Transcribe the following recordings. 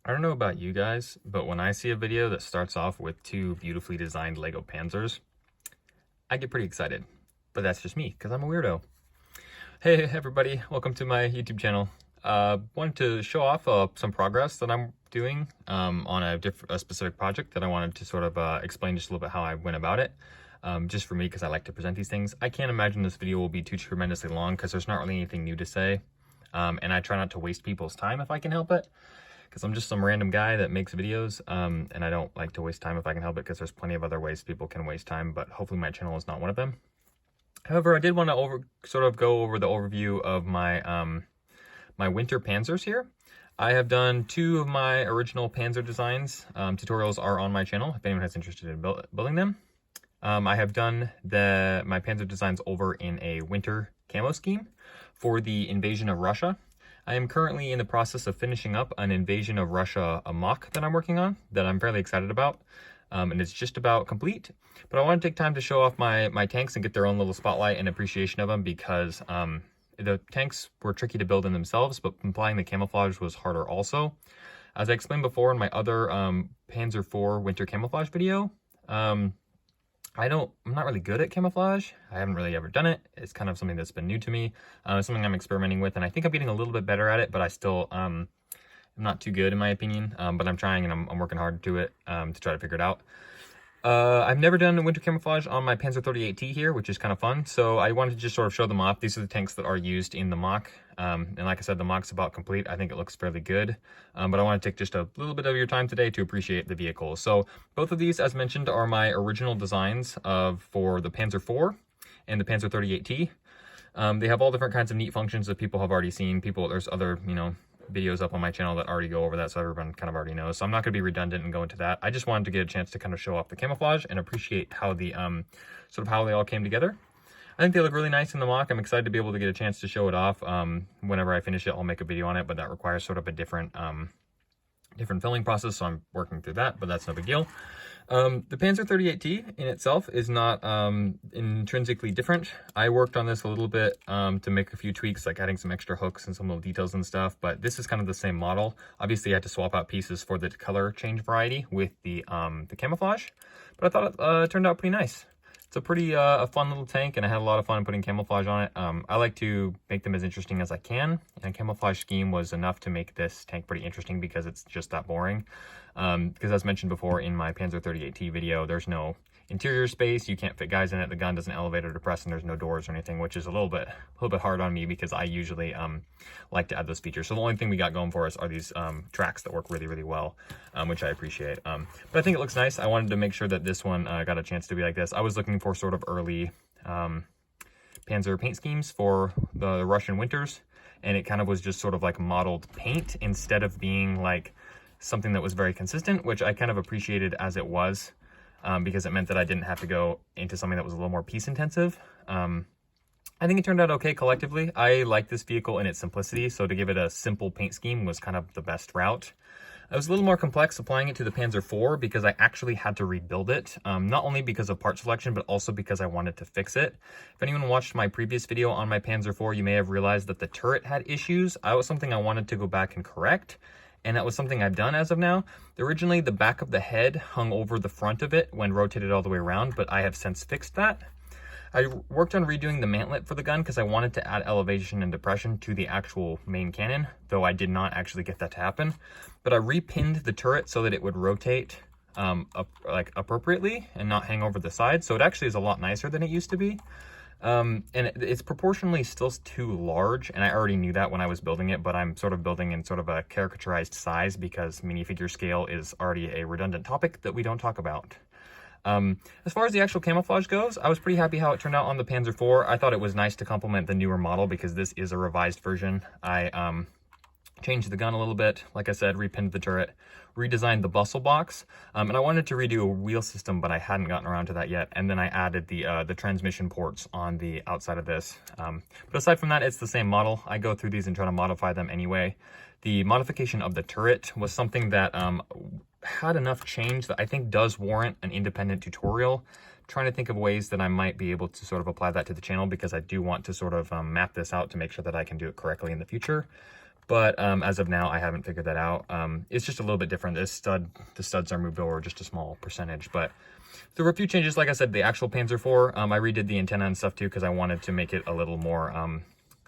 I don't know about you guys, but when I see a video that starts off with two beautifully designed Lego Panzers, I get pretty excited. But that's just me, because I'm a weirdo. Hey everybody, welcome to my YouTube channel. Wanted to show off some progress that I'm doing on a specific project that I wanted to sort of explain just a little bit how I went about it. Just for me, because I like to present these things. I can't imagine this video will be too tremendously long, because there's not really anything new to say. And I try not to waste people's time if I can help it, because I'm just some random guy that makes videos, and I don't like to waste time if I can help it, because there's plenty of other ways people can waste time, but hopefully my channel is not one of them. However, I did want to go over the overview of my my winter Panzers here. I have done two of my original Panzer designs. Tutorials are on my channel if anyone has interested in building them. I have done my Panzer designs over in a winter camo scheme for the invasion of Russia. I am currently in the process of finishing up an Invasion of Russia mock that I'm working on, that I'm fairly excited about, and it's just about complete. But I want to take time to show off my tanks and get their own little spotlight and appreciation of them, because the tanks were tricky to build in themselves, but applying the camouflage was harder also. As I explained before in my other Panzer IV winter camouflage video, I'm not really good at camouflage. I haven't really ever done it. It's kind of something that's been new to me. It's something I'm experimenting with, and I think I'm getting a little bit better at it, but I still am not too good in my opinion. But I'm trying, and I'm working hard to it to try to figure it out. I've never done winter camouflage on my Panzer 38T here, which is kind of fun. So I wanted to just sort of show them off. These are the tanks that are used in the mock. And like I said, the mock's about complete. I think it looks fairly good. But I want to take just a little bit of your time today to appreciate the vehicle. So both of these, as mentioned, are my original designs for the Panzer IV and the Panzer 38T. They have all different kinds of neat functions that people have already seen. There's other, videos up on my channel that already go over that, so everyone kind of already knows. So I'm not going to be redundant and go into that. I just wanted to get a chance to kind of show off the camouflage and appreciate how the sort of how they all came together. I think they look really nice in the mock. I'm excited to be able to get a chance to show it off. Whenever I finish it, I'll make a video on it, but that requires sort of a different filming process, so I'm working through that, but that's no big deal. The Panzer 38T in itself is not intrinsically different. I worked on this a little bit to make a few tweaks, like adding some extra hooks and some little details and stuff, but this is kind of the same model. Obviously, I had to swap out pieces for the color change variety with the camouflage, but I thought it turned out pretty nice. It's a pretty a fun little tank, and I had a lot of fun putting camouflage on it. I like to make them as interesting as I can, and camouflage scheme was enough to make this tank pretty interesting because it's just that boring. Because as mentioned before in my Panzer 38T video, there's no interior space, you can't fit guys in it, the gun doesn't elevate or depress, and there's no doors or anything, which is a little bit hard on me because I usually like to add those features. So the only thing we got going for us are these tracks that work really, really well, which I appreciate. But I think it looks nice. I wanted to make sure that this one got a chance to be like this. I was looking for sort of early Panzer paint schemes for the Russian winters, and it kind of was just sort of like modeled paint instead of being like something that was very consistent, which I kind of appreciated as it was, because it meant that I didn't have to go into something that was a little more piece intensive. I think it turned out okay collectively. I like this vehicle in its simplicity, so to give it a simple paint scheme was kind of the best route. It was a little more complex applying it to the Panzer IV because I actually had to rebuild it, not only because of part selection, but also because I wanted to fix it. If anyone watched my previous video on my Panzer IV, you may have realized that the turret had issues. That was something I wanted to go back and correct, and that was something I've done as of now. Originally, the back of the head hung over the front of it when rotated all the way around, but I have since fixed that. I worked on redoing the mantlet for the gun because I wanted to add elevation and depression to the actual main cannon, though I did not actually get that to happen. But I repinned the turret so that it would rotate appropriately and not hang over the side, so it actually is a lot nicer than it used to be. And it's proportionally still too large, and I already knew that when I was building it, but I'm sort of building in sort of a caricaturized size because minifigure scale is already a redundant topic that we don't talk about. As far as the actual camouflage goes, I was pretty happy how it turned out on the Panzer IV. I thought it was nice to complement the newer model because this is a revised version. I changed the gun a little bit, like I said, repinned the turret, redesigned the bustle box, and I wanted to redo a wheel system, but I hadn't gotten around to that yet. And then I added the transmission ports on the outside of this. But aside from that, it's the same model. I go through these and try to modify them anyway. The modification of the turret was something that had enough change that I think does warrant an independent tutorial. Trying to think of ways that I might be able to sort of apply that to the channel because I do want to sort of map this out to make sure that I can do it correctly in the future. But as of now, I haven't figured that out. It's just a little bit different. The studs are moved over just a small percentage, but there were a few changes. Like I said, the actual Panzer IV, I redid the antenna and stuff too, because I wanted to make it a little more,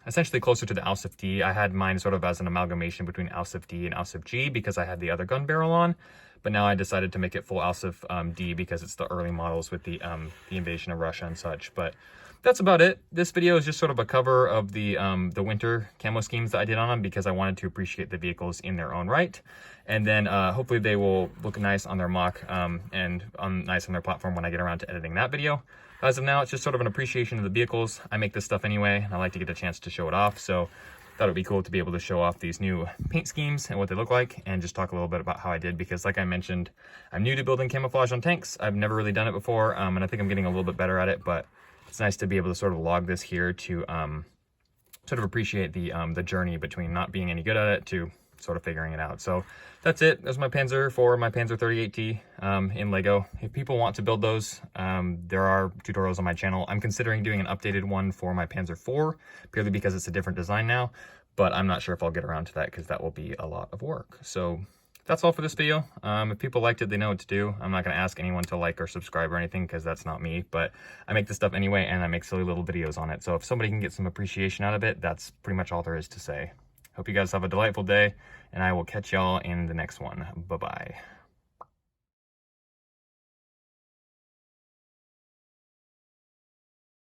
essentially closer to the Ausf D. I had mine sort of as an amalgamation between Ausf D and Ausf G because I had the other gun barrel on, but now I decided to make it full Ausf D because it's the early models with the invasion of Russia and such. But that's about it. This video is just sort of a cover of the winter camo schemes that I did on them because I wanted to appreciate the vehicles in their own right. And then hopefully they will look nice on their mock and nice on their platform when I get around to editing that video. As of now, it's just sort of an appreciation of the vehicles. I make this stuff anyway, and I like to get a chance to show it off. So thought it'd be cool to be able to show off these new paint schemes and what they look like, and just talk a little bit about how I did, because like I mentioned, I'm new to building camouflage on tanks. I've never really done it before, and I think I'm getting a little bit better at it, but it's nice to be able to sort of log this here to sort of appreciate the journey between not being any good at it to sort of figuring it out. So that's it. That's my Panzer for my Panzer 38T in Lego. If people want to build those, there are tutorials on my channel. I'm considering doing an updated one for my Panzer 4 purely because it's a different design now, but I'm not sure if I'll get around to that because that will be a lot of work. So that's all for this video. If people liked it, they know what to do. I'm not going to ask anyone to like or subscribe or anything because that's not me, but I make this stuff anyway, and I make silly little videos on it. So if somebody can get some appreciation out of it, that's pretty much all there is to say. Hope you guys have a delightful day, and I will catch y'all in the next one. Bye-bye.